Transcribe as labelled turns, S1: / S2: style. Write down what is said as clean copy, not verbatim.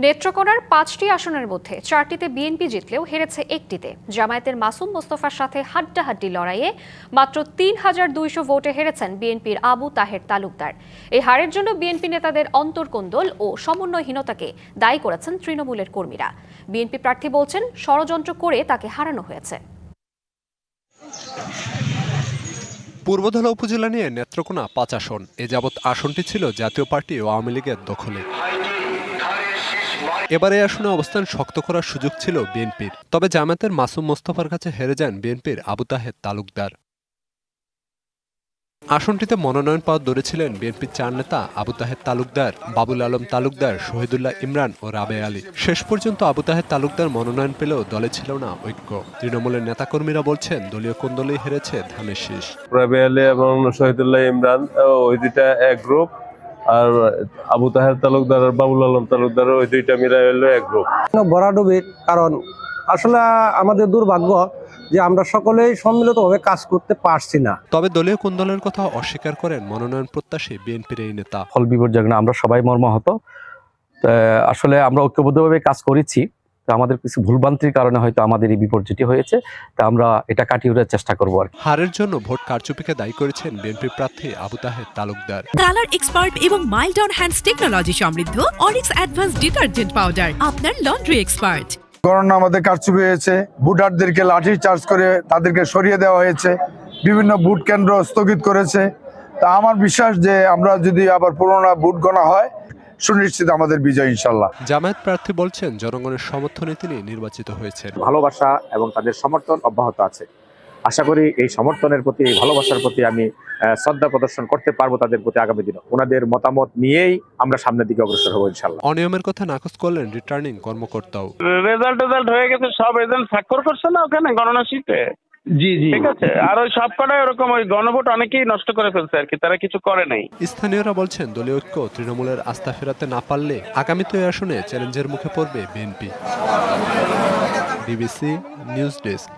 S1: নেত্রকোনার ৫টি আসনের মধ্যে ৪টিতে বিএনপি জিতলেও হেরেছে একটিতে। জামায়াতের মাসুম মোস্তফার সাথে হাড্ডাহাড্ডি লড়াইয়ে মাত্র ৩,২০০ ভোটে হেরেছেন বিএনপির আবু তাহের তালুকদার। এই হারের জন্য বিএনপি নেতাদের অন্তর্কোন্দল ও সমন্বয়হীনতাকে দায়ী করেছেন তৃণমূলের কর্মীরা। বিএনপি প্রার্থী বলছেন, ষড়যন্ত্র করে তাকে হারানো হয়েছে।
S2: পূর্বধলা উপজেলা নিয়ে নেত্রকোনা ৫ আসন। এ যাবৎ আসনটি ছিল জাতীয় পার্টি ও আওয়ামী লীগের দখলে। এবারে আসনে অবস্থান শক্ত করার সুযোগ ছিল বিএনপির, তবে জামায়াতের মাসুম মোস্তফার কাছে হেরে যান বিএনপির আবু তাহের তালুকদার। আসনটিতে মনোনয়ন পাওয়ার দৌড়ে ছিলেন বিএনপির ৪ নেতা আবু তাহের তালুকদার, বাবুল আলম তালুকদার, শহীদুল্লাহ ইমরান ও রাবে আলী। শেষ পর্যন্ত আবু তাহের তালুকদার মনোনয়ন পেলেও দলে ছিল না ঐক্য। তৃণমূলের নেতাকর্মীরা বলছেন, দলীয় কোন্দলেই হেরেছে ধানের শীষ।
S3: রাবে আলী এবং শহীদুল্লাহ ইমরান ওই দুইটা এক গ্রুপ, আর আবু তাহের তালুকদার আর বাবুল আলম তালুকদার ওই দুইটা মিলাই হলো এক গ্রুপ।
S4: ভরাডুবির কারণ আসলে আমাদের দুর্ভাগ্য যে আমরা সকলেই সম্মিলিতভাবে কাজ করতে পারছি না।
S2: তবে দলীয় কোন্দলের কথা অস্বীকার করেন মনোনয়ন প্রত্যাশী বিএনপির এই নেতা।
S5: ফল বিপর্যয় না, আমরা সবাই মর্মাহত। আসলে আমরা ঐক্যবদ্ধভাবে কাজ করেছি, আমাদের কিছু ভুলভ্রান্তির কারণে হয়তো আমাদের এই বিপর্যয়টি হয়েছে, তা আমরা এটা কাটিয়ে ওঠার চেষ্টা করবো।
S2: হারের জন্য ভোট কারচুপিকে দায়ী করেছেন বিএনপি প্রার্থী আবু তাহের তালুকদার।
S6: কালার এক্সপার্ট এবং মাইল্ড অন হ্যান্ডস টেকনোলজি সমৃদ্ধ অরিক্স অ্যাডভান্স ডিটারজেন্ট পাউডার আপনার লন্ড্রি এক্সপার্ট।
S7: করোনা আমাদের কারচুপি হয়েছে, ভোটারদেরকে লাঠি চার্জ করে তাদেরকে সরিয়ে দেওয়া হয়েছে, বিভিন্ন ভোট কেন্দ্র স্থগিত করেছে। তা আমার বিশ্বাস যে আমরা যদি আবার পুরোনো ভোট গণনা হয়, সুনিশ্চিত আমাদের বিজয় ইনশাল্লাহ।
S2: জামায়াত প্রার্থী বলছেন, জনগণের সমর্থনে তিনি নির্বাচিত হয়েছেন।
S8: ভালোবাসা এবং তাদের সমর্থন অব্যাহত আছে। আশা করি এই সমর্থনের প্রতি, এই ভালোবাসার প্রতি আমি শ্রদ্ধা প্রদর্শন করতে পারবো তাদের প্রতি আগামী দিনে। ওনাদের মতামত নিয়েই আমরা সামনের দিকে অগ্রসর হবো ইনশাল্লাহ।
S2: অনিয়মের কথা নাকচ করলেন রিটার্নিং কর্মকর্তাও।
S9: রেজাল্ট হয়ে গেছে, সব এজেন্ট স্বাক্ষর করছে না ওখানে গণনা শীটে। জি, ঠিক আছে। আর ওই সব কটাই ওরকম ওই গণভোট অনেকেই নষ্ট করে ফেলছে আর কি, তারা কিছু করে নাই।
S2: স্থানীয়রা বলছেন, দলীয় ঐক্য তৃণমূলের আস্থা ফেরাতে না পারলে আগামীতে এই আসনে চ্যালেঞ্জের মুখে পড়বে বিএনপি। DBC news desk.